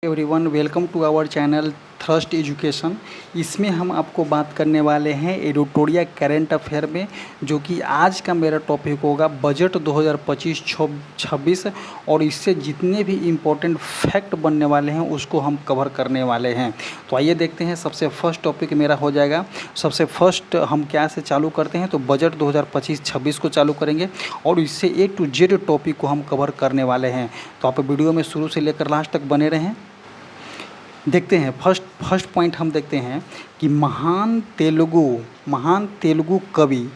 Everyone, welcome to our channel thrust education. इसमें हम आपको बात करने वाले हैं एडिटोरियल करंट अफेयर में, जो कि आज का मेरा टॉपिक होगा बजट 2025-26। और इससे जितने भी इम्पोर्टेंट फैक्ट बनने वाले हैं उसको हम कवर करने वाले हैं। तो आइए देखते हैं। सबसे फर्स्ट टॉपिक मेरा हो जाएगा। सबसे फर्स्ट हम क्या से चालू करते हैं तो बजट 2025-26 को चालू करेंगे और इससे ए टू जेड टॉपिक को हम कवर करने वाले हैं। तो आप वीडियो में शुरू से लेकर लास्ट तक बने रहें। देखते हैं फर्स्ट पॉइंट हम देखते हैं कि महान तेलुगु कवि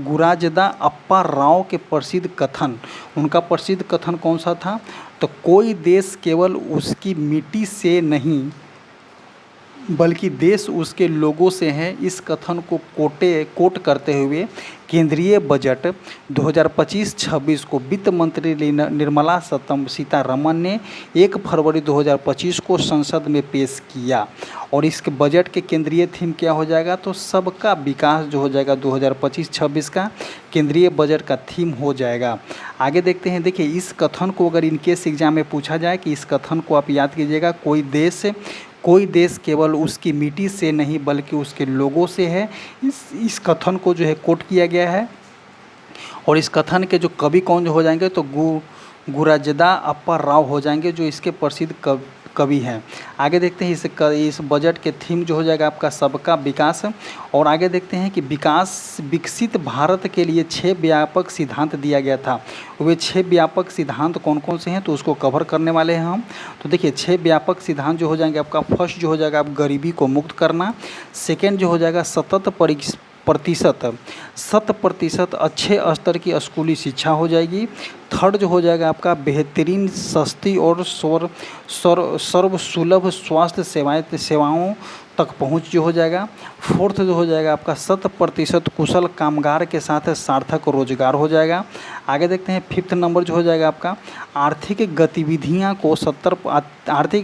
गुराजदा अप्पा राव के उनका प्रसिद्ध कथन कौन सा था? तो कोई देश केवल उसकी मिट्टी से नहीं बल्कि देश उसके लोगों से है। इस कथन को कोट करते हुए केंद्रीय बजट 2025-26 को वित्त मंत्री निर्मला सीतारमण ने 1 फरवरी 2025 को संसद में पेश किया। और इसके बजट के केंद्रीय थीम क्या हो जाएगा? तो सबका विकास जो हो जाएगा 2025-26 का केंद्रीय बजट का थीम हो जाएगा। आगे देखते हैं। देखिए, इस कथन को अगर इनकेस एग्जाम में पूछा जाए कि इस कथन को आप याद कीजिएगा, कोई देश केवल उसकी मिट्टी से नहीं बल्कि उसके लोगों से है। इस कथन को जो है कोट किया गया है। और इस कथन के जो कवि कौन जो हो जाएंगे तो गुराजदा अप्पा राव हो जाएंगे, जो इसके प्रसिद्ध कवि हैं। आगे देखते हैं इस बजट के थीम जो हो जाएगा आपका सबका विकास। और आगे देखते हैं कि विकसित भारत के लिए 6 व्यापक सिद्धांत दिया गया था। वे 6 व्यापक सिद्धांत कौन कौन से हैं तो उसको कवर करने वाले हैं हम। तो देखिए, 6 व्यापक सिद्धांत जो हो जाएंगे आपका, फर्स्ट जो हो जाएगा आप गरीबी को मुक्त करना। सेकेंड जो हो जाएगा 100% अच्छे स्तर की स्कूली शिक्षा हो जाएगी। थर्ड जो हो जाएगा आपका बेहतरीन, सस्ती और सर्वसुलभ स्वास्थ्य सेवाओं तक पहुंच जो हो जाएगा। फोर्थ जो हो जाएगा आपका 100% कुशल कामगार के साथ सार्थक रोजगार हो जाएगा। आगे देखते हैं। फिफ्थ नंबर जो हो जाएगा आपका आर्थिक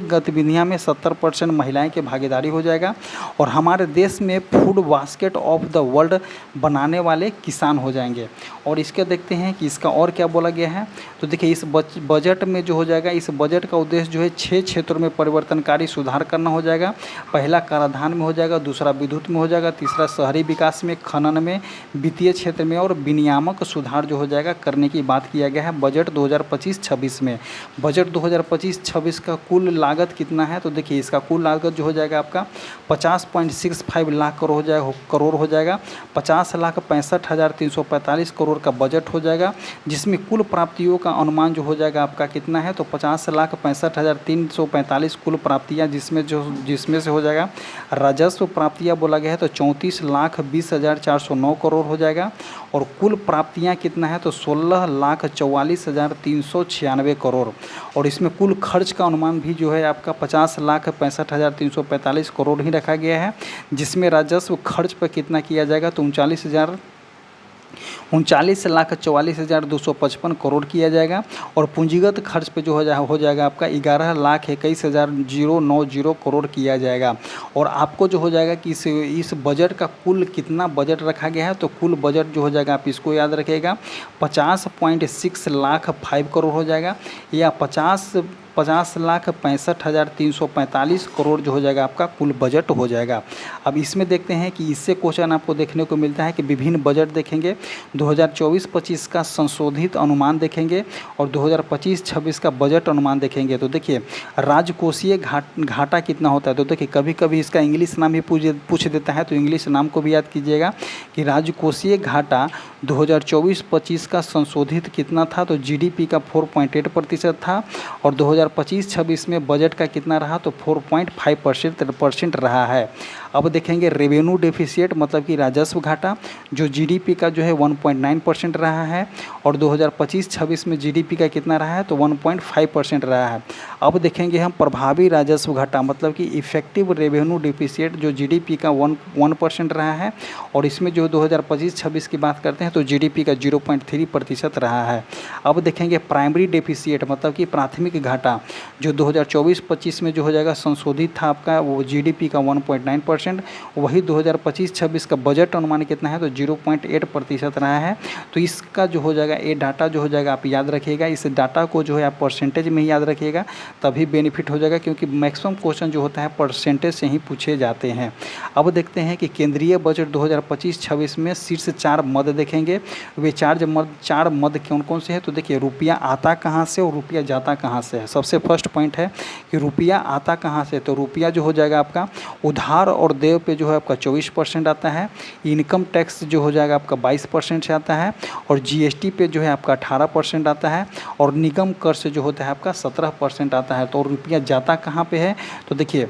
गतिविधियां में 70% महिलाएं की भागीदारी हो जाएगा। और हमारे देश में food basket of the world बनाने वाले किसान हो जाएंगे। और इसके देखते हैं कि इसका और क्या बोला गया है। तो देखिए, इस बजट में जो हो जाएगा, इस बजट का उद्देश्य जो है 6 क्षेत्रों में परिवर्तनकारी सुधार करना हो जाएगा। पहला कराधान में हो जाएगा, दूसरा विद्युत में हो जाएगा, तीसरा शहरी विकास में, खनन में, वित्तीय क्षेत्र में और विनियामक सुधार जो हो जाएगा करने की बात किया गया है बजट 2025-26 में। बजट 2025-26 का कुल लागत कितना है? तो देखिए, इसका कुल लागत जो हो जाएगा आपका 50.65 लाख करोड़ हो जाएगा। 50,65,345 करोड़ का बजट हो जाएगा, जिसमें कुल प्राप्तियों का अनुमान जो हो जाएगा आपका कितना है? तो 50,65,345 कुल प्राप्तियाँ, जिसमें से हो जाएगा राजस्व प्राप्तियाँ बोला गया है तो 34,20,409 करोड़ हो जाएगा। और कुल प्राप्तियाँ कितना है? तो 16,44,396 करोड़। और इसमें कुल खर्च का अनुमान भी जो है आपका 50,65,345 करोड़ ही रखा गया है, जिसमें राजस्व खर्च पर कितना किया जाएगा? तो 39,44,255 करोड़ किया जाएगा। और पूंजीगत खर्च पे जो हो जाएगा आपका 11,21,090 करोड़ किया जाएगा। और आपको जो हो जाएगा कि इस बजट का कुल कितना बजट रखा गया है, तो कुल बजट जो हो जाएगा आप इसको याद रखिएगा 50.6 लाख 5 करोड़ हो जाएगा, या 50,65,345 करोड़ जो हो जाएगा आपका कुल बजट हो जाएगा। अब इसमें देखते हैं कि इससे क्वेश्चन आपको देखने को मिलता है कि विभिन्न बजट देखेंगे, 2024-25 का संशोधित अनुमान देखेंगे और 2025-26 का बजट अनुमान देखेंगे। तो देखिए, राजकोषीय घाटा कितना होता है? तो देखिए, कभी कभी इसका इंग्लिश नाम ही पूछ देता है, तो इंग्लिश नाम को भी याद कीजिएगा कि राजकोषीय घाटा 2024-25 का संशोधित कितना था? तो GDP का 4.8% था। और 2025-26 में बजट का कितना रहा? तो 4.5% रहा है। अब देखेंगे रेवेन्यू डेफिसिट, मतलब कि राजस्व घाटा, जो GDP का जो है 1.9% रहा है। और 2025-26 में GDP का कितना रहा है? तो 1.5% रहा है। अब देखेंगे हम प्रभावी राजस्व घाटा, मतलब कि इफेक्टिव रेवेन्यू डेफिसिट, जो GDP का 1% रहा है। और इसमें जो 2025-26 की बात करते हैं तो GDP का 0.3% रहा है। अब देखेंगे प्राइमरी डेफिसिट, मतलब कि प्राथमिक घाटा, आंकड़ा जो 2024-25 में जो हो जाएगा संशोधित था आपका वो जीडीपी का 1.9%, वही 2025-26 का बजट अनुमान कितना है तो 0.8% रहा है। तो इसका जो हो जाएगा ये डाटा जो हो जाएगा आप याद रखिएगा, इस डाटा को जो है आप परसेंटेज में ही याद रखिएगा तभी बेनिफिट हो जाएगा, क्योंकि मैक्सिमम क्वेश्चन जो होता है परसेंटेज से ही पूछे जाते हैं। अब देखते हैं कि केंद्रीय बजट 2025-26 में शीर्ष 4 मद देखेंगे। वे चार मद कौन कौन से हैं तो देखिए रुपया आता कहाँ से और रुपया जाता कहाँ से है। सबसे फर्स्ट पॉइंट है कि रुपया आता कहाँ से, तो रुपया जो हो जाएगा आपका उधार और देय पे जो है आपका 24% आता है, इनकम टैक्स जो हो जाएगा आपका 22% से आता है, और जीएसटी पे जो है आपका 18% आता है, और निगम कर से जो होता है आपका 17% आता है। तो रुपया जाता कहाँ पे है तो देखिए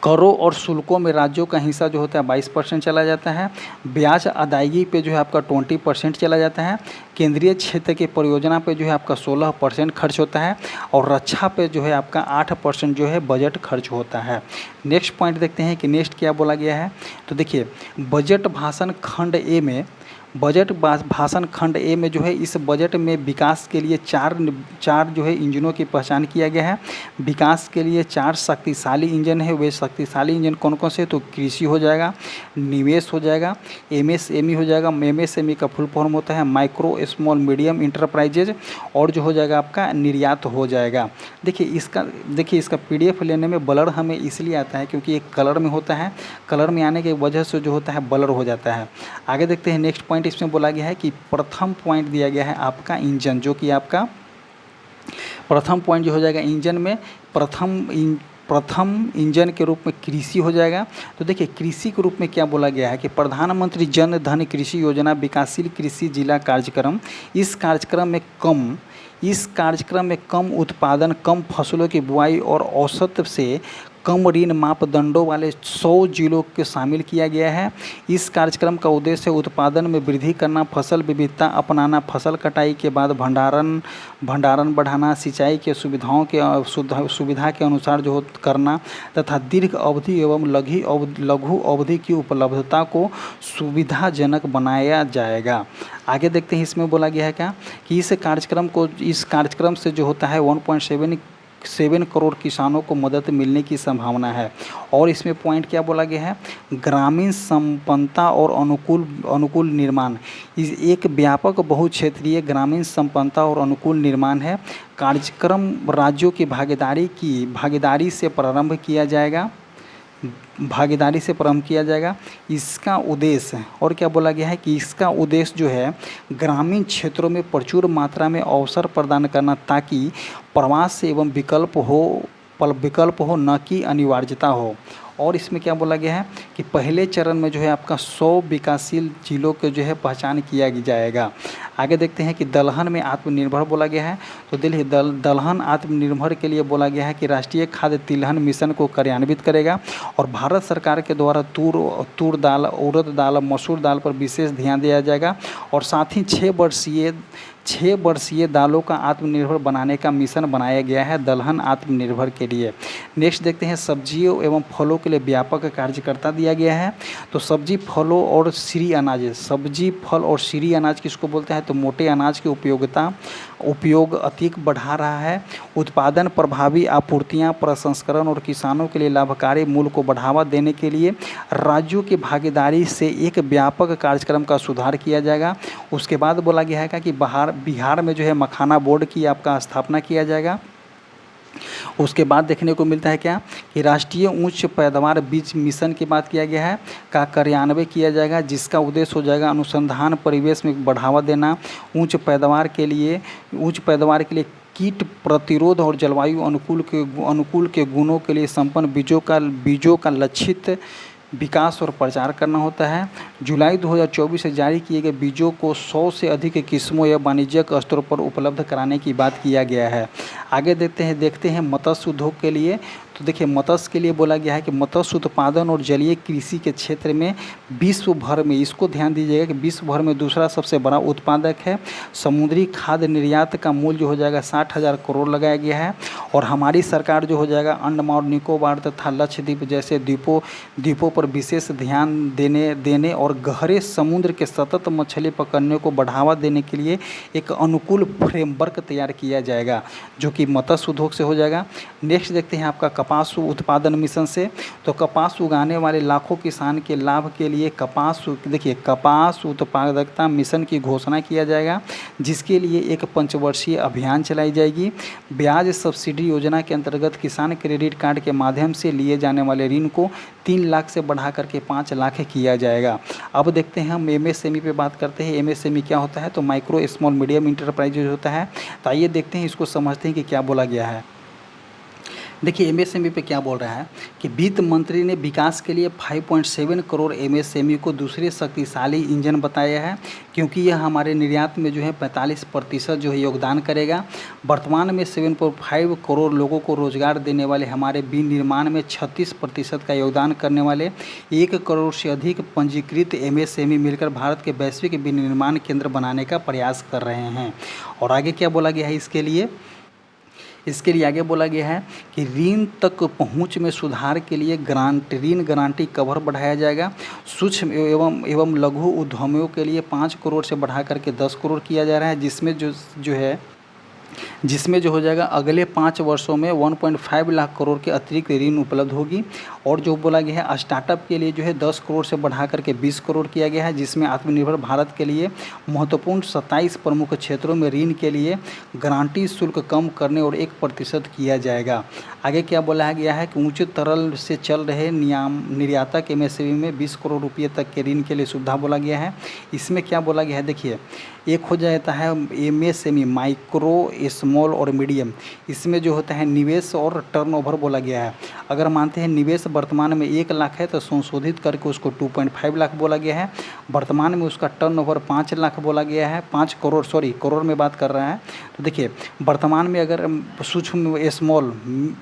करों और शुल्कों में राज्यों का हिस्सा जो होता है 22% चला जाता है, ब्याज अदायगी पे जो है आपका 20% चला जाता है, केंद्रीय क्षेत्र की परियोजना पे जो है आपका 16% खर्च होता है, और रक्षा पे जो है आपका 8% जो है बजट खर्च होता है। नेक्स्ट पॉइंट देखते हैं कि नेक्स्ट क्या बोला गया है तो देखिए बजट भाषण खंड ए में भाषण खंड ए में जो है इस बजट में विकास के लिए चार जो है इंजनों की पहचान किया गया है। विकास के लिए 4 शक्तिशाली इंजन है। वे शक्तिशाली इंजन कौन कौन से तो कृषि हो जाएगा, निवेश हो जाएगा, एमएसएमई हो जाएगा। एमएसएमई का फुल फॉर्म होता है माइक्रो स्मॉल मीडियम इंटरप्राइजेज, और जो हो जाएगा आपका निर्यात हो जाएगा। देखिए इसका पीडीएफ लेने में ब्लर हमें इसलिए आता है क्योंकि एक कलर में होता है, कलर में आने की वजह से जो होता है ब्लर हो जाता है। आगे देखते हैं नेक्स्ट पॉइंट इसमें बोला गया है कि प्रथम पॉइंट दिया गया है आपका इंजन, जो कि आपका प्रथम पॉइंट जो हो जाएगा इंजन में प्रथम इंजन के रूप में कृषि हो जाएगा। तो देखिए कृषि के रूप में क्या बोला गया है कि प्रधानमंत्री जन धन कृषि योजना विकासशील कृषि जिला कार्यक्रम, इस कार्यक्रम में कम उत्पादन, कम फसलों की बुआई और औसत से कम ऋण मापदंडों वाले 100 जिलों को शामिल किया गया है। इस कार्यक्रम का उद्देश्य उत्पादन में वृद्धि करना, फसल विविधता अपनाना, फसल कटाई के बाद भंडारण बढ़ाना, सिंचाई के सुविधा के अनुसार जो करना तथा दीर्घ अवधि एवं लघु अवधि की उपलब्धता को सुविधाजनक बनाया जाएगा। आगे देखते हैं इसमें बोला गया है क्या कि इस कार्यक्रम से जो होता है 1.7 करोड़ किसानों को मदद मिलने की संभावना है। और इसमें पॉइंट क्या बोला गया है ग्रामीण संपन्नता और अनुकूल निर्माण, एक व्यापक बहुक्षेत्रीय ग्रामीण संपन्नता और अनुकूल निर्माण है। कार्यक्रम राज्यों की भागीदारी से प्रारंभ किया जाएगा। इसका उद्देश्य और क्या बोला गया है कि इसका उद्देश्य जो है ग्रामीण क्षेत्रों में प्रचुर मात्रा में अवसर प्रदान करना ताकि प्रवास एवं विकल्प हो न कि अनिवार्यता हो। और इसमें क्या बोला गया है कि पहले चरण में जो है आपका 100 विकासशील जिलों के जो है पहचान किया जाएगा। आगे देखते हैं कि दलहन में आत्मनिर्भर बोला गया है। तो देखिए दलहन आत्मनिर्भर के लिए बोला गया है कि राष्ट्रीय खाद्य तिलहन मिशन को कार्यान्वित करेगा, और भारत सरकार के द्वारा तूर दाल, उड़द दाल, मसूर दाल पर विशेष ध्यान दिया जाएगा, और साथ ही 6 वर्षीय दालों का आत्मनिर्भर बनाने का मिशन बनाया गया है दलहन आत्मनिर्भर के लिए। नेक्स्ट देखते हैं सब्जियों एवं फलों के लिए व्यापक कार्यकर्ता दिया गया है। तो सब्जी फल और श्री अनाज किसको बोलते हैं तो मोटे अनाज की उपयोग अधिक बढ़ा रहा है। उत्पादन प्रभावी आपूर्तियाँ, प्रसंस्करण और किसानों के लिए लाभकारी मूल्य को बढ़ावा देने के लिए राज्यों की भागीदारी से एक व्यापक कार्यक्रम का सुधार किया जाएगा। उसके बाद बोला गया है कि बिहार में जो है मखाना बोर्ड की आपका स्थापना किया जाएगा। उसके बाद देखने को मिलता है क्या कि राष्ट्रीय उच्च पैदावार बीज मिशन की बात किया गया है का कार्यान्वयन किया जाएगा, जिसका उद्देश्य हो जाएगा अनुसंधान परिवेश में बढ़ावा देना, उच्च पैदावार के लिए कीट प्रतिरोध और जलवायु अनुकूल के गुणों के लिए संपन्न बीजों का लक्षित विकास और प्रचार करना होता है। जुलाई 2024 से जारी किए गए बीजों को 100 से अधिक किस्मों या वाणिज्यिक स्तरों पर उपलब्ध कराने की बात किया गया है। आगे देखते हैं मत्स्य उद्योग के लिए। तो देखिए मत्स्य के लिए बोला गया है कि मत्स्य उत्पादन और जलीय कृषि के क्षेत्र में विश्व भर में, इसको ध्यान दीजिएगा कि विश्व भर में दूसरा सबसे बड़ा उत्पादक है। समुद्री खाद्य निर्यात का मूल्य जो हो जाएगा 60,000 करोड़ लगाया गया है, और हमारी सरकार जो हो जाएगा अंडमान और निकोबार तथा लक्षद्वीप जैसे द्वीपों पर विशेष ध्यान देने और गहरे समुद्र के सतत मछली पकड़ने को बढ़ावा देने के लिए एक अनुकूल फ्रेमवर्क तैयार किया जाएगा, जो कि मत्स्य उद्योग से हो जाएगा। नेक्स्ट देखते हैं आपका कपास उत्पादन मिशन से। तो कपास उगाने वाले लाखों किसान के लाभ के लिए कपास उत्पादकता मिशन की घोषणा किया जाएगा, जिसके लिए एक पंचवर्षीय अभियान चलाई जाएगी। ब्याज सब्सिडी योजना के अंतर्गत किसान क्रेडिट कार्ड के माध्यम से लिए जाने वाले ऋण को 3 लाख से बढ़ा करके 5 लाख किया जाएगा। अब देखते हैं हम एमएसएमई पे बात करते हैं। एमएसएमई क्या होता है? तो माइक्रो स्मॉल मीडियम इंटरप्राइजेज होता है। तो आइए देखते हैं, इसको समझते हैं कि क्या बोला गया है। देखिए एमएसएमई पे क्या बोल रहा है कि वित्त मंत्री ने विकास के लिए 5.7 करोड़ एमएसएमई को दूसरे शक्तिशाली इंजन बताया है, क्योंकि यह हमारे निर्यात में जो है 45% जो है योगदान करेगा। वर्तमान में 7.5 करोड़ लोगों को रोजगार देने वाले हमारे विनिर्माण में 36% का योगदान करने वाले 1 करोड़ से अधिक पंजीकृत एमएसएमई मिलकर भारत के वैश्विक विनिर्माण केंद्र बनाने का प्रयास कर रहे हैं। और आगे क्या बोला गया है इसके लिए आगे बोला गया है कि ऋण तक पहुंच में सुधार के लिए ऋण गारंटी कवर बढ़ाया जाएगा। सूक्ष्म एवं लघु उद्यमियों के लिए 5 करोड़ से बढ़ा करके 10 करोड़ किया जा रहा है, जिसमें जो हो जाएगा अगले 5 वर्षों में 1.5 लाख करोड़ के अतिरिक्त ऋण उपलब्ध होगी। और जो बोला गया है स्टार्टअप के लिए जो है 10 करोड़ से बढ़ा करके 20 करोड़ किया गया है, जिसमें आत्मनिर्भर भारत के लिए महत्वपूर्ण 27 प्रमुख क्षेत्रों में ऋण के लिए गारंटी शुल्क कम करने और 1% किया जाएगा। आगे क्या बोला गया है कि ऊंचे तरल से चल रहे निर्यातक एमएसएमई में 20 करोड़ रुपये तक के ऋण के लिए सुविधा बोला गया है। इसमें क्या बोला गया है, देखिए एक हो जाता है एमएसएमई माइक्रो स्मॉल और मीडियम। इसमें जो होता है निवेश और टर्नओवर बोला गया है। अगर मानते हैं निवेश वर्तमान में 1 लाख है तो संशोधित करके उसको 2.5 लाख बोला गया है। वर्तमान में उसका टर्नओवर 5 लाख बोला गया है, 5 करोड़ करोड़ में बात कर रहा है। तो देखिए वर्तमान में अगर सूक्ष्म स्मॉल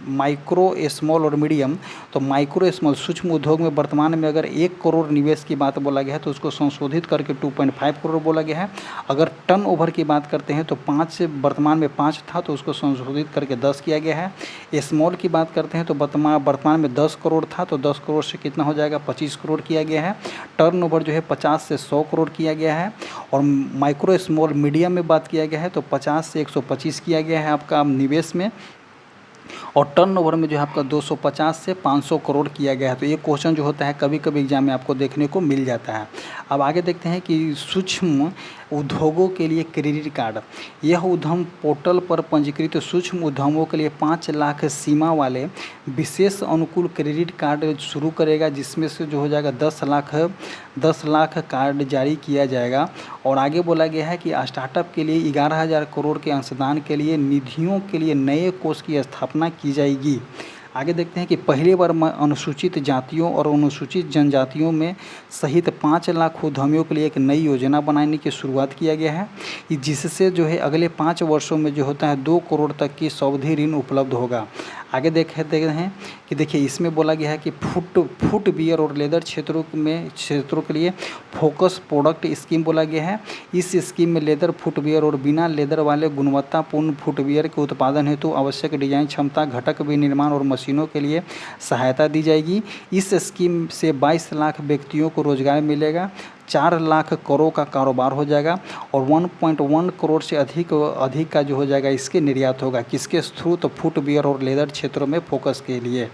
माइक्रो स्मॉल और मीडियम, तो माइक्रो स्मॉल सूक्ष्म उद्योग में वर्तमान में अगर 1 करोड़ निवेश की बात बोला गया है तो उसको संशोधित करके 2.5 करोड़ बोला गया है। अगर टर्नओवर की बात करते हैं तो वर्तमान में 5 था तो उसको संशोधित करके 10 किया गया है। स्मॉल की बात करते हैं तो वर्तमान में 10 करोड़ था तो 10 करोड़ से कितना हो जाएगा 25 करोड़ किया गया है। टर्नओवर जो है 50 से 100 करोड़ किया गया है। और माइक्रो स्मॉल मीडियम में बात किया गया है तो 50 से 125 किया गया है आपका निवेश में। और टर्नओवर में जो है आपका 250 से 500 करोड़ किया गया है। तो ये क्वेश्चन जो होता है कभी कभी एग्जाम में आपको देखने को मिल जाता है। अब आगे देखते हैं कि सूक्ष्म उद्योगों के लिए क्रेडिट कार्ड। यह उद्यम पोर्टल पर पंजीकृत सूक्ष्म उद्यमों के लिए 5 लाख सीमा वाले विशेष अनुकूल क्रेडिट कार्ड शुरू करेगा, जिसमें से जो हो जाएगा 10 लाख कार्ड जारी किया जाएगा। और आगे बोला गया है कि स्टार्टअप के लिए 11,000 करोड़ के अंशदान के लिए निधियों के लिए नए कोष की स्थापना की जाएगी। आगे देखते हैं कि पहली बार अनुसूचित जातियों और अनुसूचित जनजातियों में सहित 5 लाख उद्यमियों के लिए एक नई योजना बनाने की शुरुआत किया गया है, जिससे जो है अगले 5 वर्षों में जो होता है 2 करोड़ तक की सावधि ऋण उपलब्ध होगा। आगे देखते हैं कि देखिए इसमें बोला गया है कि फुट बियर और लेदर क्षेत्रों के लिए फोकस प्रोडक्ट स्कीम बोला गया है। इस स्कीम में लेदर फुटवियर और बिना लेदर वाले गुणवत्तापूर्ण फुटवियर के उत्पादन हेतु आवश्यक डिजाइन क्षमता घटक विनिर्माण और मशीनों के लिए सहायता दी जाएगी। इस स्कीम से 22 लाख व्यक्तियों को रोजगार मिलेगा, 4 लाख करोड़ का कारोबार हो जाएगा और 1.1 करोड़ से अधिक का जो हो जाएगा इसके निर्यात होगा। किसके थ्रू? तो फुटवियर और लेदर क्षेत्रों में फोकस के लिए।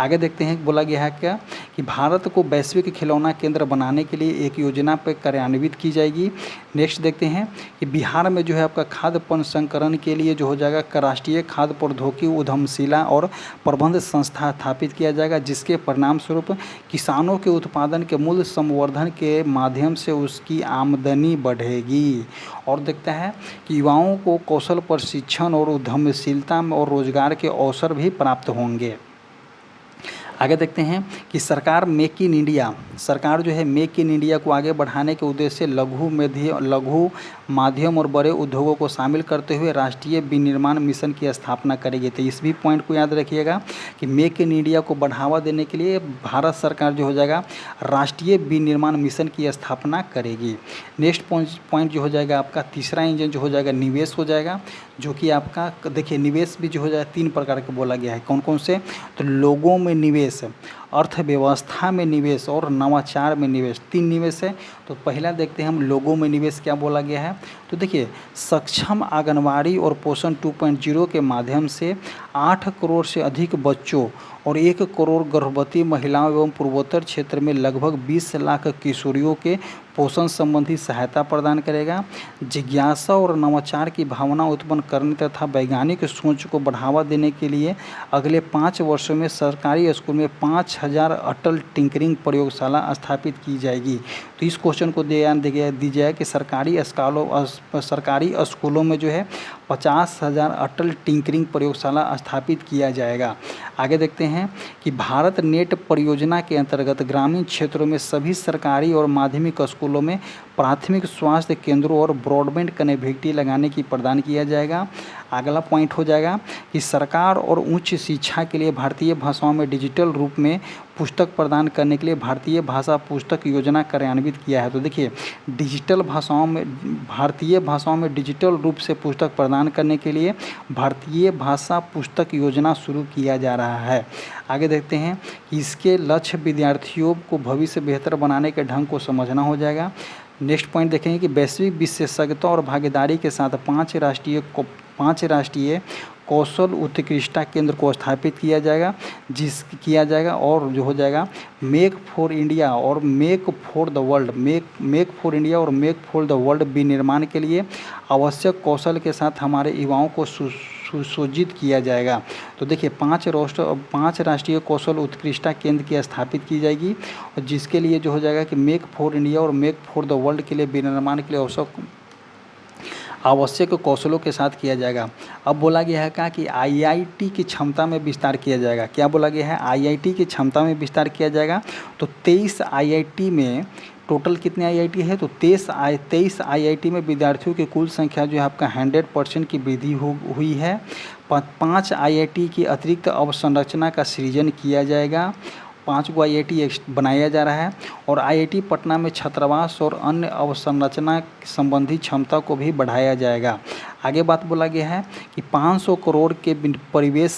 आगे देखते हैं बोला गया है क्या कि भारत को वैश्विक खिलौना केंद्र बनाने के लिए एक योजना पर कार्यान्वित की जाएगी। नेक्स्ट देखते हैं कि बिहार में जो है आपका खाद्य प्रसंस्करण के लिए जो हो जाएगा राष्ट्रीय खाद्य प्रौद्योगिकी उद्यमशिला और प्रबंध संस्था स्थापित किया जाएगा, जिसके परिणाम स्वरूप किसानों के उत्पादन के मूल्य संवर्धन के माध्यम से उसकी आमदनी बढ़ेगी। और देखते हैं कि युवाओं को कौशल प्रशिक्षण और उद्यमशीलता और रोजगार के अवसर भी प्राप्त होंगे। आगे देखते हैं कि सरकार जो है मेक इन इंडिया को आगे बढ़ाने के उद्देश्य से लघु माध्यम और बड़े उद्योगों को शामिल करते हुए राष्ट्रीय विनिर्माण मिशन की स्थापना करेगी। तो इस भी पॉइंट को याद रखिएगा कि मेक इन इंडिया को बढ़ावा देने के लिए भारत सरकार जो हो जाएगा राष्ट्रीय विनिर्माण मिशन की स्थापना करेगी। नेक्स्ट पॉइंट जो हो जाएगा आपका तीसरा इंजन जो हो जाएगा निवेश हो जाएगा, जो कि आपका देखिए निवेश भी जो हो जाएगा 3 प्रकार का बोला गया है। कौन कौन से? तो लोगों में निवेश, अर्थव्यवस्था में निवेश और नवाचार में निवेश, 3 निवेश है। तो पहला देखते हैं हम लोगों में निवेश क्या बोला गया है। तो देखिए, सक्षम आंगनवाड़ी और पोषण 2.0 के माध्यम से 8 करोड़ से अधिक बच्चों और 1 करोड़ गर्भवती महिलाओं एवं पूर्वोत्तर क्षेत्र में लगभग 20 लाख किशोरियों के पोषण संबंधी सहायता प्रदान करेगा। जिज्ञासा और नवाचार की भावना उत्पन्न करने तथा वैज्ञानिक सोच को बढ़ावा देने के लिए अगले 5 वर्षों में सरकारी स्कूल में 5000 अटल टिंकरिंग प्रयोगशाला स्थापित की जाएगी। तो इस क्वेश्चन को ध्यान दीजिए कि सरकारी स्कूलों में जो है 50,000 अटल टिंकरिंग प्रयोगशाला स्थापित किया जाएगा। आगे देखते हैं कि भारत नेट परियोजना के अंतर्गत ग्रामीण क्षेत्रों में सभी सरकारी और माध्यमिक स्कूलों में प्राथमिक स्वास्थ्य केंद्रों और ब्रॉडबैंड कनेक्टिविटी लगाने की प्रदान किया जाएगा। अगला पॉइंट हो जाएगा कि सरकार और उच्च शिक्षा के लिए भारतीय भाषाओं में डिजिटल रूप में पुस्तक प्रदान करने के लिए भारतीय भाषा पुस्तक योजना कार्यान्वित किया है। तो देखिए, भारतीय भाषाओं में डिजिटल रूप से पुस्तक प्रदान करने के लिए भारतीय भाषा पुस्तक योजना शुरू किया जा रहा है। आगे देखते हैं कि इसके लक्ष्य विद्यार्थियों को भविष्य बेहतर बनाने के ढंग को समझना हो जाएगा। नेक्स्ट पॉइंट देखेंगे कि वैश्विक विशेषज्ञता और भागीदारी के साथ 5 राष्ट्रीय कौशल उत्कृष्टता केंद्र को स्थापित किया जाएगा और जो हो जाएगा मेक फॉर इंडिया और मेक फॉर द वर्ल्ड विनिर्माण के लिए आवश्यक कौशल के साथ हमारे युवाओं को सुसज्जित किया जाएगा। तो देखिए, 5 राष्ट्रीय कौशल उत्कृष्टता केंद्र की स्थापित की जाएगी और जिसके लिए जो हो जाएगा कि मेक फॉर इंडिया और मेक फॉर द वर्ल्ड के लिए विनिर्माण के लिए आवश्यक कौशलों के साथ किया जाएगा। अब बोला गया है कि आईआईटी की क्षमता में विस्तार किया जाएगा। क्या बोला गया है? आईआईटी की क्षमता में विस्तार किया जाएगा। तो 23 आईआईटी में टोटल कितने आईआईटी है? तो 23 आईआईटी में विद्यार्थियों की कुल संख्या जो है आपका 100% की वृद्धि हुई है। 5 आईआईटी की अतिरिक्त अवसंरचना का सृजन किया जाएगा। 5 गो आईआईटी बनाया जा रहा है और आईआईटी पटना में छात्रावास और अन्य अवसंरचना संबंधी क्षमता को भी बढ़ाया जाएगा। आगे बात बोला गया है कि 500 करोड़ के परिवेश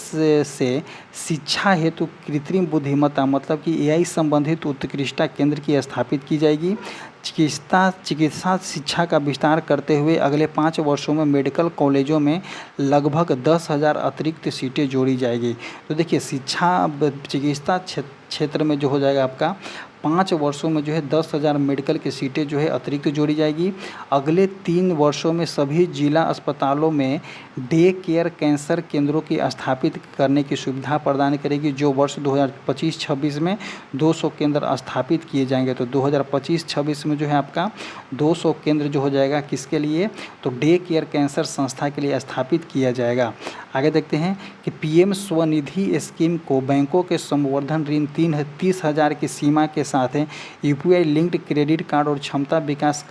से शिक्षा हेतु कृत्रिम बुद्धिमत्ता मतलब कि एआई संबंधित उत्कृष्टता केंद्र की स्थापित की जाएगी। चिकित्सा शिक्षा का विस्तार करते हुए अगले 5 वर्षों में मेडिकल कॉलेजों में लगभग 10,000 अतिरिक्त सीटें जोड़ी जाएगी। तो देखिए, चिकित्सा क्षेत्र में जो हो जाएगा आपका 5 वर्षों में जो है 10,000 मेडिकल की सीटें जो है अतिरिक्त जोड़ी जाएगी। अगले 3 वर्षों में सभी जिला अस्पतालों में डे केयर कैंसर केंद्रों की स्थापित करने की सुविधा प्रदान करेगी, जो वर्ष 2025-26 में 200 केंद्र स्थापित किए जाएंगे। तो 2025-26 में जो है आपका 200 केंद्र जो हो जाएगा किसके लिए? तो डे केयर कैंसर संस्था के लिए स्थापित किया जाएगा। आगे देखते हैं कि पीएम स्वनिधि स्कीम को बैंकों के संवर्धन ऋण 30,000 की सीमा के साथ यूपीआई लिंक्ड क्रेडिट कार्ड और क्षमता विकास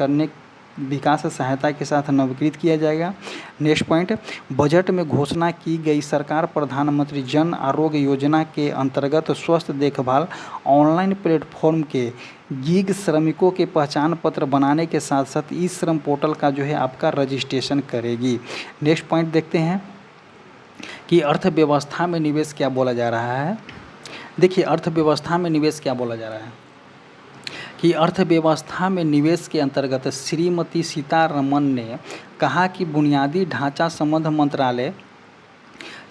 सहायता के साथ नवीकृत किया जाएगा। नेक्स्ट पॉइंट, बजट में घोषणा की गई सरकार प्रधानमंत्री जन आरोग्य योजना के अंतर्गत स्वास्थ्य देखभाल ऑनलाइन प्लेटफॉर्म के गीग श्रमिकों के पहचान पत्र बनाने के साथ साथ ई श्रम पोर्टल का जो है आपका रजिस्ट्रेशन करेगी। नेक्स्ट पॉइंट देखते हैं कि अर्थव्यवस्था में निवेश क्या बोला जा रहा है। देखिए, अर्थव्यवस्था में निवेश क्या बोला जा रहा है कि अर्थव्यवस्था में निवेश के अंतर्गत श्रीमती सीतारमन ने कहा कि बुनियादी ढांचा संबंध मंत्रालय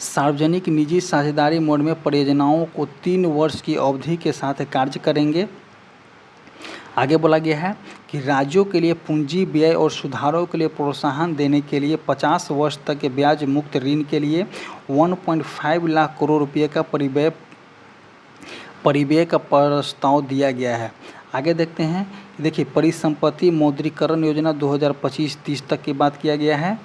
सार्वजनिक निजी साझेदारी मोड में परियोजनाओं को 3 वर्ष की अवधि के साथ कार्य करेंगे। आगे बोला गया है कि राज्यों के लिए पूंजी व्यय और सुधारों के लिए प्रोत्साहन देने के लिए 50 वर्ष तक के ब्याज मुक्त ऋण के लिए 1.5 लाख करोड़ रुपये का परिव्यय का प्रस्ताव दिया गया है। आगे देखते हैं, देखिए, परिसंपत्ति मौद्रीकरण योजना 2025-30 तक की बात किया गया है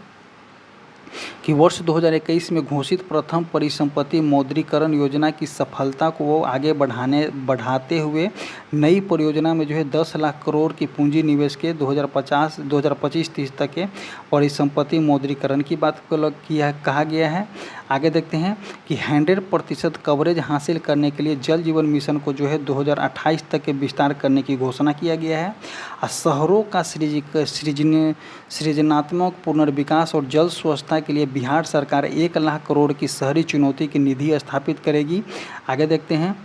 कि वर्ष 2021 में घोषित प्रथम परिसंपत्ति मौद्रीकरण योजना की सफलता को वो आगे बढ़ाते हुए नई परियोजना में जो है 10 लाख करोड़ की पूंजी निवेश के 2025-30 तक के परिसंपत्ति मौद्रीकरण की बात कहा गया है। आगे देखते हैं कि 100% कवरेज हासिल करने के लिए जल जीवन मिशन को जो है 2028 तक के विस्तार करने की घोषणा किया गया है। शहरों का सृजनात्मक पुनर्विकास और जल स्वच्छता के लिए बिहार सरकार 1 लाख करोड़ की शहरी चुनौती की निधि स्थापित करेगी। आगे देखते हैं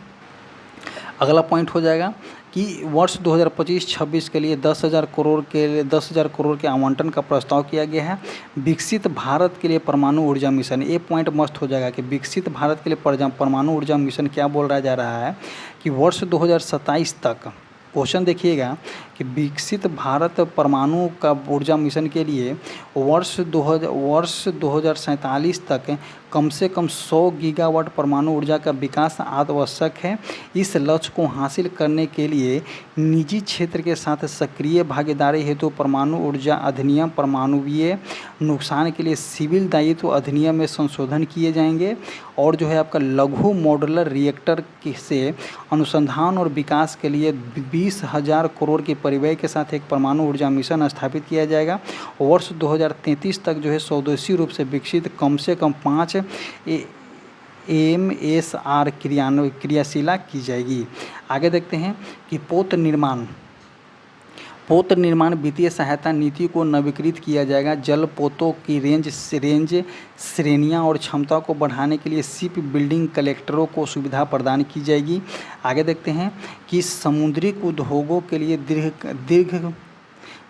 अगला पॉइंट हो जाएगा कि वर्ष 2025-26 के लिए 10,000 करोड़ के आवंटन का प्रस्ताव किया गया है विकसित भारत के लिए परमाणु ऊर्जा मिशन। ये पॉइंट मस्त हो जाएगा कि विकसित भारत के लिए परमाणु ऊर्जा मिशन क्या बोल रहा जा रहा है कि वर्ष 2027 तक, क्वेश्चन देखिएगा कि विकसित भारत परमाणु का ऊर्जा मिशन के लिए वर्ष 2047 तक कम से कम 100 गीगावाट परमाणु ऊर्जा का विकास आवश्यक है। इस लक्ष्य को हासिल करने के लिए निजी क्षेत्र के साथ सक्रिय भागीदारी हेतु परमाणु ऊर्जा अधिनियम, परमाणुवीय नुकसान के लिए सिविल दायित्व अधिनियम में संशोधन किए जाएंगे और जो है आपका लघु मॉड्यूलर रिएक्टर से अनुसंधान और विकास के लिए 20,000 करोड़ की परिव्यय के साथ एक परमाणु ऊर्जा मिशन स्थापित किया जाएगा। वर्ष 2033 तक जो है स्वदेशी रूप से विकसित कम से कम 5 MSR क्रियाशीला की जाएगी। आगे देखते हैं कि पोत निर्माण वित्तीय सहायता नीति को नवीकृत किया जाएगा। जल पोतों की रेंज श्रेणियां और क्षमता को बढ़ाने के लिए शिप बिल्डिंग कलेक्टरों को सुविधा प्रदान की जाएगी। आगे देखते हैं कि समुद्री उद्योगों के लिए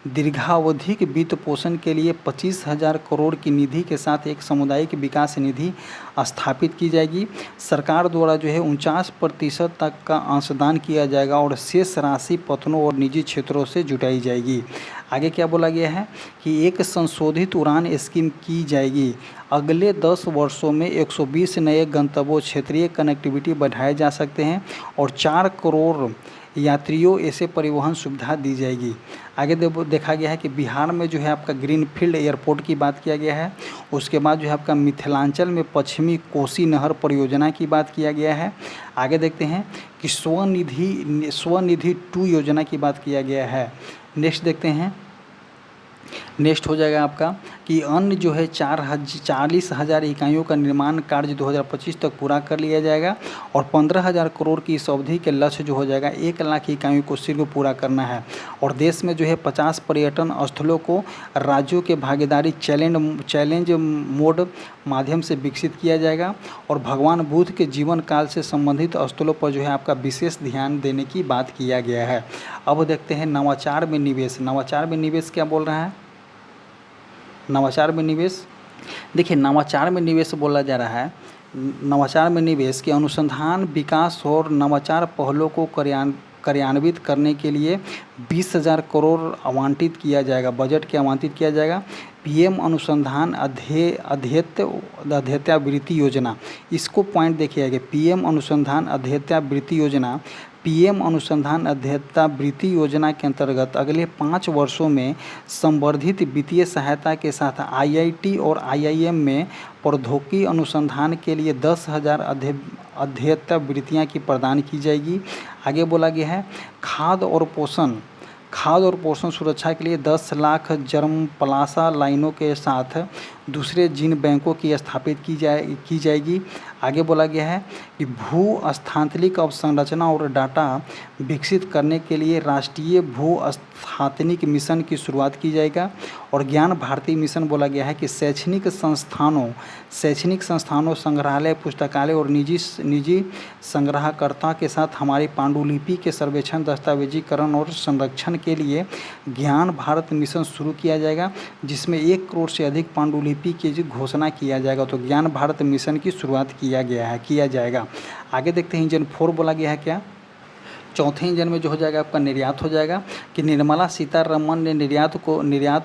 दीर्घावधिक वित्त पोषण के लिए 25,000 करोड़ की निधि के साथ एक सामुदायिक विकास निधि स्थापित की जाएगी। सरकार द्वारा जो है 49% तक का अंशदान किया जाएगा और शेष राशि पत्तनों और निजी क्षेत्रों से जुटाई जाएगी। आगे क्या बोला गया है कि एक संशोधित उड़ान स्कीम की जाएगी। अगले 10 वर्षों में 120 नए गंतव्यों क्षेत्रीय कनेक्टिविटी बढ़ाए जा सकते हैं और 4 करोड़ यात्रियों ऐसे परिवहन सुविधा दी जाएगी। आगे देखा गया है कि बिहार में जो है आपका ग्रीनफील्ड एयरपोर्ट की बात किया गया है। उसके बाद जो है आपका मिथिलांचल में पश्चिमी कोसी नहर परियोजना की बात किया गया है। आगे देखते हैं कि स्वनिधि 2 योजना की बात किया गया है। नेक्स्ट देखते हैं, नेक्स्ट हो जाएगा आपका कि अन्य जो है 40,000 इकाइयों का निर्माण कार्य 2025 तक पूरा कर लिया जाएगा और 15,000 करोड़ की इस अवधि के लक्ष्य जो हो जाएगा 1 लाख इकाइयों को सिर्फ पूरा करना है। और देश में जो है 50 पर्यटन स्थलों को राज्यों के भागीदारी चैलेंज मोड माध्यम से विकसित किया जाएगा और भगवान बुद्ध के जीवन काल से संबंधित स्थलों पर जो है आपका विशेष ध्यान देने की बात किया गया है। अब देखते हैं नवाचार में निवेश। नवाचार में निवेश क्या बोल रहा है? नवाचार में निवेश, देखिए नवाचार में निवेश बोला जा रहा है, नवाचार में निवेश के अनुसंधान, विकास और नवाचार पहलों को कार्यान्वित करने के लिए 20,000 करोड़ आवंटित किया जाएगा, बजट के आवंटित किया जाएगा। पीएम अनुसंधान अध्येतावृत्ति योजना, इसको पॉइंट देखिएगा, पीएम अनुसंधान अध्येतावृत्ति योजना। पीएम अनुसंधान अध्येतावृत्ति योजना के अंतर्गत अगले 5 वर्षों में संवर्धित वित्तीय सहायता के साथ आईआईटी और आईआईएम में प्रौद्योगिकी अनुसंधान के लिए 10,000 अध्येतावृत्तियाँ की प्रदान की जाएगी। आगे बोला गया है खाद्य और पोषण सुरक्षा के लिए 10 लाख जर्मप्लासा लाइनों के साथ दूसरे जीन बैंकों की स्थापित की जाएगी। आगे बोला गया है कि भू स्थानांतरित अवसंरचना और डाटा विकसित करने के लिए राष्ट्रीय भू स्थानांतरित मिशन की शुरुआत की जाएगा। और ज्ञान भारती मिशन बोला गया है कि शैक्षणिक संस्थानों, संग्रहालय, पुस्तकालय और निजी संग्रहकर्ता के साथ हमारी पांडुलिपि के सर्वेक्षण, दस्तावेजीकरण और संरक्षण के लिए ज्ञान भारत मिशन शुरू किया जाएगा, जिसमें 1 करोड़ से अधिक पांडुलिपि की घोषणा किया जाएगा। तो ज्ञान भारत मिशन की शुरुआत किया जाएगा। आगे देखते हैं इंजन 4 बोला गया है क्या? चौथे इंजन में जो हो जाएगा आपका निर्यात हो जाएगा कि निर्मला सीतारमण ने निर्यात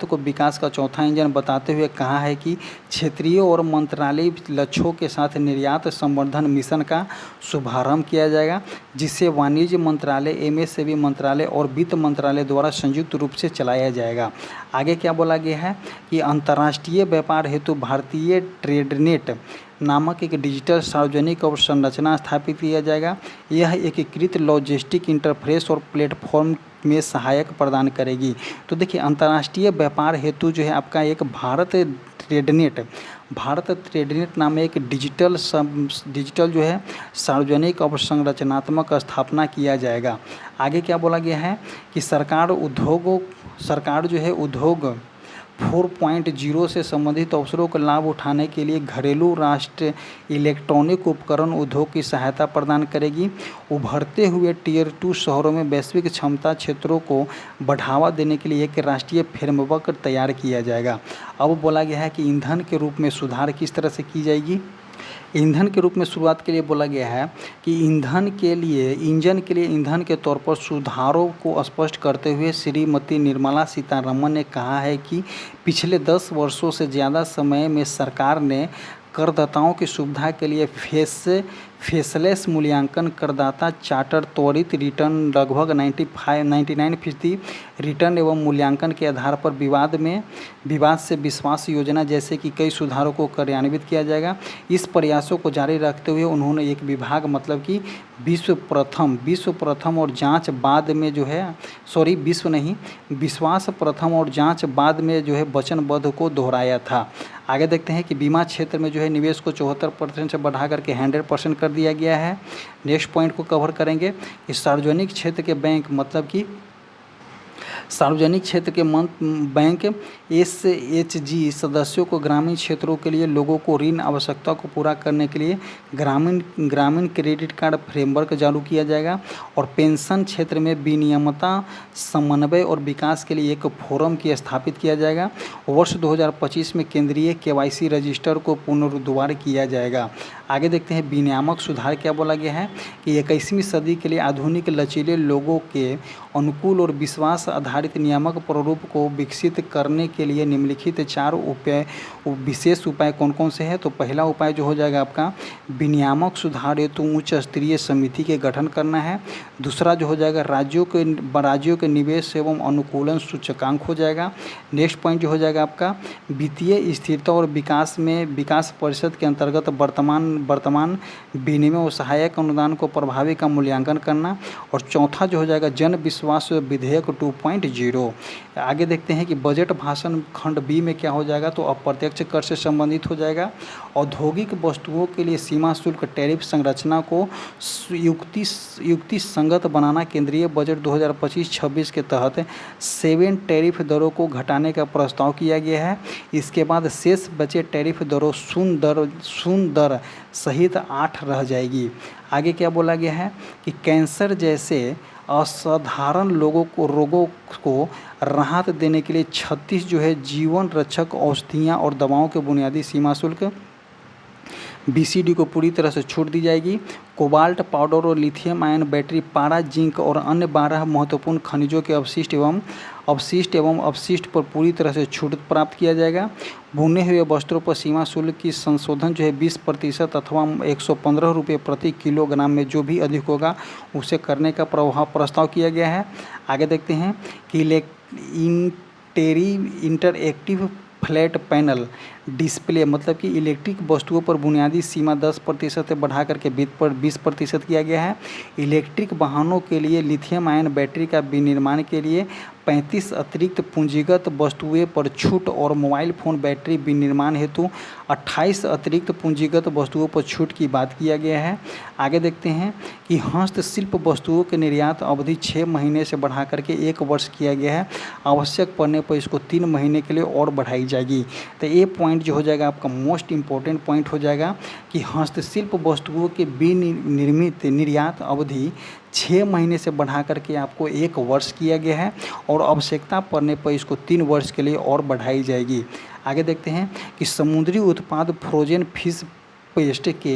को विकास का चौथा इंजन बताते हुए कहा है कि क्षेत्रीय और मंत्रालयी लक्ष्यों के साथ निर्यात संवर्धन मिशन का शुभारंभ किया जाएगा, जिसे वाणिज्य मंत्रालय, एमएसएमई मंत्रालय और वित्त मंत्रालय द्वारा संयुक्त रूप से चलाया जाएगा। आगे क्या बोला गया है कि अंतर्राष्ट्रीय व्यापार हेतु भारतीय ट्रेडनेट नामक एक डिजिटल सार्वजनिक अवसंरचना स्थापित किया जाएगा। यह एकीकृत लॉजिस्टिक इंटरफेस और प्लेटफॉर्म में सहायक प्रदान करेगी। तो देखिए अंतर्राष्ट्रीय व्यापार हेतु जो है आपका एक भारत ट्रेडनेट नाम एक डिजिटल जो है सार्वजनिक अवसंरचनात्मक स्थापना किया जाएगा। आगे क्या बोला गया है कि सरकार जो है उद्योग 4.0 से संबंधित अवसरों का लाभ उठाने के लिए घरेलू राष्ट्र इलेक्ट्रॉनिक उपकरण उद्योग की सहायता प्रदान करेगी। उभरते हुए टियर 2 शहरों में वैश्विक क्षमता क्षेत्रों को बढ़ावा देने के लिए एक राष्ट्रीय फ्रेमवर्क तैयार किया जाएगा। अब बोला गया है कि ईंधन के रूप में सुधार किस तरह से की जाएगी। ईंधन के रूप में शुरुआत के लिए बोला गया है कि इंजन के लिए ईंधन के तौर पर सुधारों को स्पष्ट करते हुए श्रीमती निर्मला सीतारमण ने कहा है कि पिछले 10 वर्षों से ज़्यादा समय में सरकार ने करदाताओं की सुविधा के लिए फेसलेस मूल्यांकन, करदाता चार्टर, त्वरित रिटर्न, लगभग 99% रिटर्न एवं मूल्यांकन के आधार पर विवाद से विश्वास योजना जैसे कि कई सुधारों को कार्यान्वित किया जाएगा। इस प्रयासों को जारी रखते हुए उन्होंने एक विभाग मतलब कि विश्व प्रथम और जांच बाद में जो है विश्वास प्रथम और जांच बाद में जो है वचनबद्ध को दोहराया था। आगे देखते हैं कि बीमा क्षेत्र में जो है निवेश को 74% से बढ़ा करके 100% कर दिया गया है। नेक्स्ट पॉइंट को कवर करेंगे कि सार्वजनिक क्षेत्र के बैंक मतलब कि सार्वजनिक क्षेत्र के बैंक SHG सदस्यों को ग्रामीण क्षेत्रों के लिए लोगों को ऋण आवश्यकता को पूरा करने के लिए ग्रामीण क्रेडिट कार्ड फ्रेमवर्क चालू किया जाएगा। और पेंशन क्षेत्र में विनियमता, समन्वय और विकास के लिए एक फोरम की स्थापित किया जाएगा। वर्ष 2025 में केंद्रीय KYC रजिस्टर को पुनरुद्धार किया जाएगा। आगे देखते हैं विनियामक सुधार क्या बोला गया है कि 21वीं सदी के लिए आधुनिक लचीले लोगों के अनुकूल और विश्वास आधारित नियामक प्रारूप को विकसित करने के लिए निम्नलिखित 4 विशेष उपाय कौन कौन से हैं। तो पहला उपाय जो हो जाएगा आपका विनियामक सुधार हेतु उच्च स्तरीय समिति के गठन करना है। दूसरा जो हो जाएगा राज्यों के निवेश एवं अनुकूलन सूचकांक हो जाएगा। नेक्स्ट पॉइंट जो हो जाएगा आपका वित्तीय स्थिरता और विकास परिषद के अंतर्गत वर्तमान विनिमय और सहायक अनुदान को प्रभावी का मूल्यांकन करना। और चौथा जो हो जाएगा जन विश्वास विधेयक 2.0। आगे देखते हैं कि बजट भाषण खंड B में क्या हो जाएगा तो अप्रत्यक्ष कर से संबंधित हो जाएगा। औद्योगिक वस्तुओं के लिए सीमा शुल्क टैरिफ संरचना को युक्ति संगत बनाना। केंद्रीय बजट 2025-26 के तहत 7 टैरिफ दरों को घटाने का प्रस्ताव किया गया है। इसके बाद शेष बचे टैरिफ दरों शून्य दर सहित 8 रह जाएगी। आगे क्या बोला गया है कि कैंसर जैसे असाधारण रोगों को राहत देने के लिए 36 जो है जीवन रक्षक औषधियाँ और दवाओं के बुनियादी सीमा शुल्क BCD को पूरी तरह से छूट दी जाएगी। कोबाल्ट पाउडर और लिथियम आयन बैटरी, पारा, जिंक और अन्य 12 महत्वपूर्ण खनिजों के अपशिष्ट पर पूरी तरह से छूट प्राप्त किया जाएगा। भुने हुए वस्त्रों पर सीमा शुल्क की संशोधन जो है 20% अथवा 115 रुपये प्रति किलोग्राम में जो भी अधिक होगा उसे करने का प्रस्ताव किया गया है। आगे देखते हैं कि इंटरएक्टिव फ्लैट पैनल डिस्प्ले मतलब कि इलेक्ट्रिक वस्तुओं पर बुनियादी सीमा 10% से बढ़ा करके 20% किया गया है। इलेक्ट्रिक वाहनों के लिए लिथियम आयन बैटरी का विनिर्माण के लिए 35 अतिरिक्त पूंजीगत वस्तुएं पर छूट और मोबाइल फ़ोन बैटरी विनिर्माण हेतु 28 अतिरिक्त पूंजीगत वस्तुओं पर छूट की बात किया गया है। आगे देखते हैं कि हस्तशिल्प वस्तुओं के निर्यात अवधि 6 महीने से बढ़ा करके 1 वर्ष किया गया है। आवश्यक पड़ने पर इसको 3 महीने के लिए और बढ़ाई जाएगी। तो ये पॉइंट जो हो जाएगा आपका मोस्ट इम्पोर्टेंट पॉइंट हो जाएगा कि हस्तशिल्प वस्तुओं के विनिर्मित निर्यात अवधि 6 महीने से बढ़ा करके आपको 1 वर्ष किया गया है और आवश्यकता पड़ने पर इसको 3 वर्ष के लिए और बढ़ाई जाएगी। आगे देखते हैं कि समुद्री उत्पाद फ्रोजन फिश पेस्ट के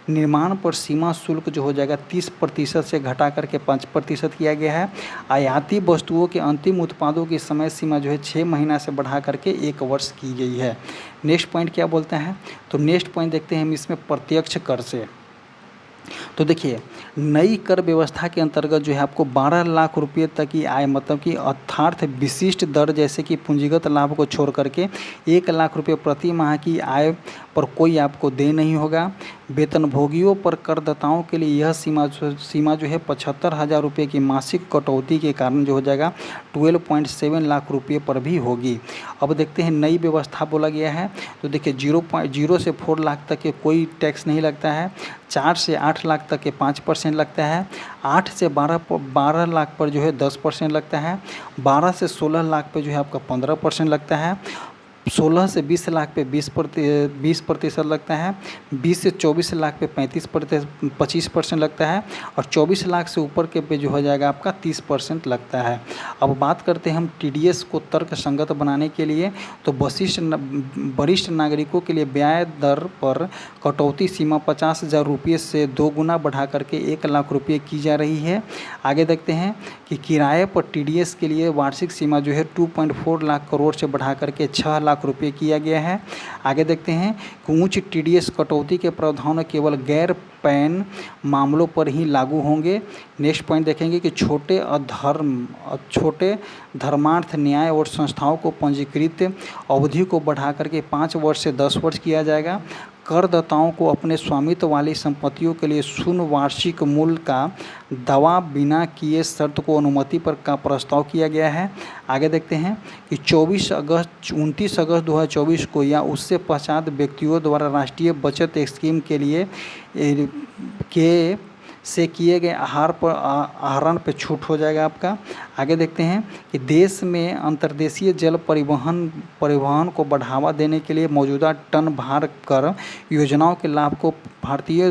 निर्माण पर सीमा शुल्क जो हो जाएगा 30% से घटा करके 5% किया गया है। आयाती वस्तुओं के अंतिम उत्पादों की समय सीमा जो है 6 महीना से बढ़ा करके 1 वर्ष की गई है। नेक्स्ट पॉइंट क्या बोलते हैं तो नेक्स्ट पॉइंट देखते हैं हम इसमें प्रत्यक्ष कर से। तो देखिए नई कर व्यवस्था के अंतर्गत जो है आपको 12 लाख रुपये तक की आय मतलब कि अर्थात विशिष्ट दर जैसे कि पूंजीगत लाभ को छोड़ करके 1 लाख रुपये प्रति माह की आय पर कोई आपको देय नहीं होगा। वेतनभोगियों पर करदाताओं के लिए यह सीमा जो है 75,000 रुपये की मासिक कटौती के कारण जो हो जाएगा 12.7 लाख रुपये पर भी होगी। अब देखते हैं नई व्यवस्था बोला गया है। तो देखिए 0 से 4 लाख तक के कोई टैक्स नहीं लगता है, 4 से 8 लाख तक के 5% लगता है, 8 से 12 लाख पर जो है 10% लगता है, 12 से 16 लाख पे जो है आपका 15% लगता है, 16 से 20 लाख पे 20% लगता है, 20 से 24 लाख पे 25% लगता है और 24 लाख से ऊपर के पे जो हो जाएगा आपका 30% लगता है। अब बात करते हैं हम TDS को तर्कसंगत बनाने के लिए। तो वरिष्ठ नागरिकों के लिए ब्याज दर पर कटौती सीमा 50,000 रुपये से 2 गुना बढ़ा करके 1 लाख रुपये की जा रही है। आगे देखते हैं कि किराए पर TDS के लिए वार्षिक सीमा जो है 2.4 लाख करोड़ से बढ़ा करके 6 लाख रुपये किया गया है। आगे देखते हैं कि उच्च TDS कटौती के प्रावधान केवल गैर पैन मामलों पर ही लागू होंगे। नेक्स्ट पॉइंट देखेंगे कि छोटे धर्मार्थ न्याय और संस्थाओं को पंजीकृत अवधि को बढ़ा करके 5 वर्ष से 10 वर्ष किया जाएगा। करदाताओं को अपने स्वामित्व वाली संपत्तियों के लिए शून्य वार्षिक मूल्य का दावा बिना किए शर्त को अनुमति पर का प्रस्ताव किया गया है। आगे देखते हैं कि 29 अगस्त 2024 को या उससे पश्चात व्यक्तियों द्वारा राष्ट्रीय बचत स्कीम के लिए से किए गए आहरण पे छूट हो जाएगा आपका। आगे देखते हैं कि देश में अंतर्देशीय जल परिवहन को बढ़ावा देने के लिए मौजूदा टन भार कर योजनाओं के लाभ को भारतीय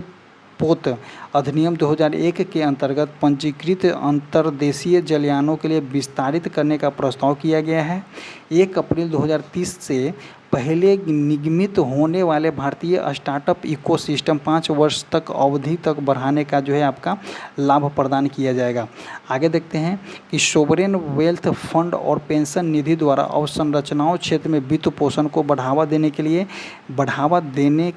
पोत अधिनियम 2001 के अंतर्गत पंजीकृत अंतर्देशीय जलयानों के लिए विस्तारित करने का प्रस्ताव किया गया है। 1 अप्रैल 2030 से पहले निगमित होने वाले भारतीय स्टार्टअप इकोसिस्टम 5 वर्ष तक अवधि तक बढ़ाने का जो है आपका लाभ प्रदान किया जाएगा। आगे देखते हैं कि सोवरेन वेल्थ फंड और पेंशन निधि द्वारा अवसंरचनाओं क्षेत्र में वित्त पोषण को बढ़ावा देने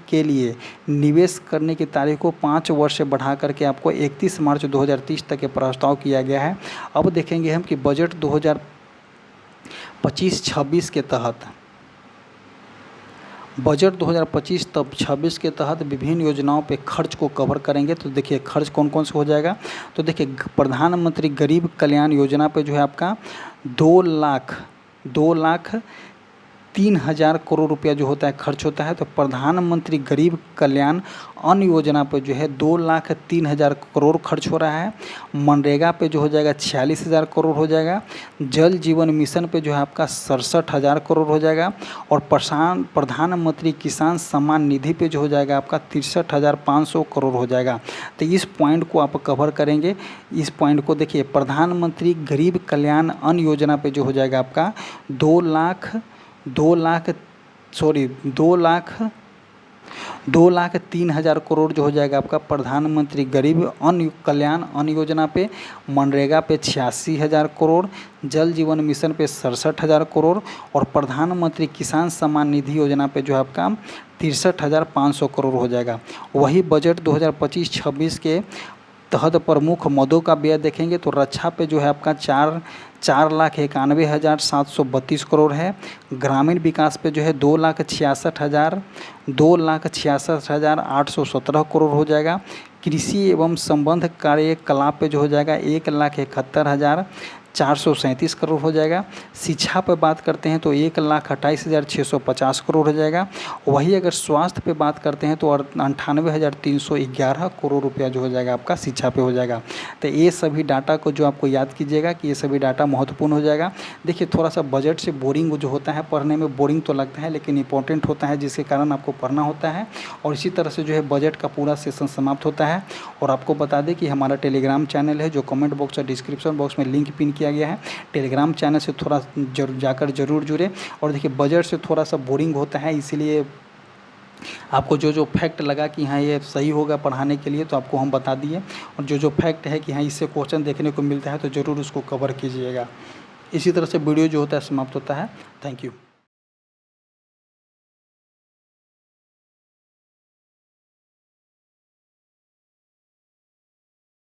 के लिए निवेश करने की तारीख को 5 वर्ष से बढ़ा करके आपको 31 मार्च 2030 तक के प्रस्ताव किया गया है। अब देखेंगे हम कि बजट 2025-26 के तहत बजट 2025-26 के तहत विभिन्न योजनाओं पे खर्च को कवर करेंगे। तो देखिए खर्च कौन कौन से हो जाएगा। तो देखिए प्रधानमंत्री गरीब कल्याण योजना पे जो है आपका 2,03,000 करोड़ रुपया जो होता है खर्च होता है। तो प्रधानमंत्री गरीब कल्याण अन्न योजना पे जो है 2,03,000 करोड़ खर्च हो रहा है। मनरेगा पे जो हो जाएगा 46,000 करोड़ हो जाएगा। जल जीवन मिशन पे जो है आपका 67,000 करोड़ हो जाएगा। और प्रधानमंत्री किसान सम्मान निधि पे जो हो जाएगा आपका 63,500 करोड़ हो जाएगा। तो इस पॉइंट को आप कवर करेंगे। इस पॉइंट को देखिए प्रधानमंत्री गरीब कल्याण अन्न योजना पे जो हो जाएगा आपका 2,03,000 करोड़ जो हो जाएगा आपका प्रधानमंत्री गरीब कल्याण अन्न योजना पे। मनरेगा पे 86,000 करोड़, जल जीवन मिशन पे 67,000 करोड़ और प्रधानमंत्री किसान सम्मान निधि योजना पे जो है आपका 63,500 करोड़ हो जाएगा। वही बजट 2025-26 के तहत प्रमुख मदों का व्यय देखेंगे तो रक्षा पे जो है आपका 4,91,732 करोड़ है। ग्रामीण विकास पे जो है 2,66,817 करोड़ हो जाएगा। कृषि एवं संबंध कार्यकलाप पे जो हो जाएगा 1,71,437 करोड़ हो जाएगा। शिक्षा पे बात करते हैं तो 1,28,650 करोड़ हो जाएगा। वही अगर स्वास्थ्य पे बात करते हैं तो 98,311 करोड़ रुपया जो हो जाएगा आपका शिक्षा पे हो जाएगा। तो ये सभी डाटा को जो आपको याद कीजिएगा कि ये सभी डाटा महत्वपूर्ण हो जाएगा। देखिए थोड़ा सा बजट से बोरिंग जो होता है, पढ़ने में बोरिंग तो लगता है लेकिन इंपॉर्टेंट होता है, जिसके कारण आपको पढ़ना होता है। और इसी तरह से जो है बजट का पूरा सेशन समाप्त होता है। और आपको बता दें कि हमारा टेलीग्राम चैनल है जो कमेंट बॉक्स और डिस्क्रिप्शन बॉक्स में लिंक पिन किया गया है। टेलीग्राम चैनल से थोड़ा जाकर जरूर जुड़े। और देखिए बजट से थोड़ा सा बोरिंग होता है, इसीलिए आपको जो फैक्ट लगा कि हाँ ये सही होगा पढ़ाने के लिए तो आपको हम बता दिए। और जो फैक्ट है कि हाँ इससे क्वेश्चन देखने को मिलता है तो ज़रूर उसको कवर कीजिएगा। इसी तरह से वीडियो जो होता है समाप्त होता है। Thank you.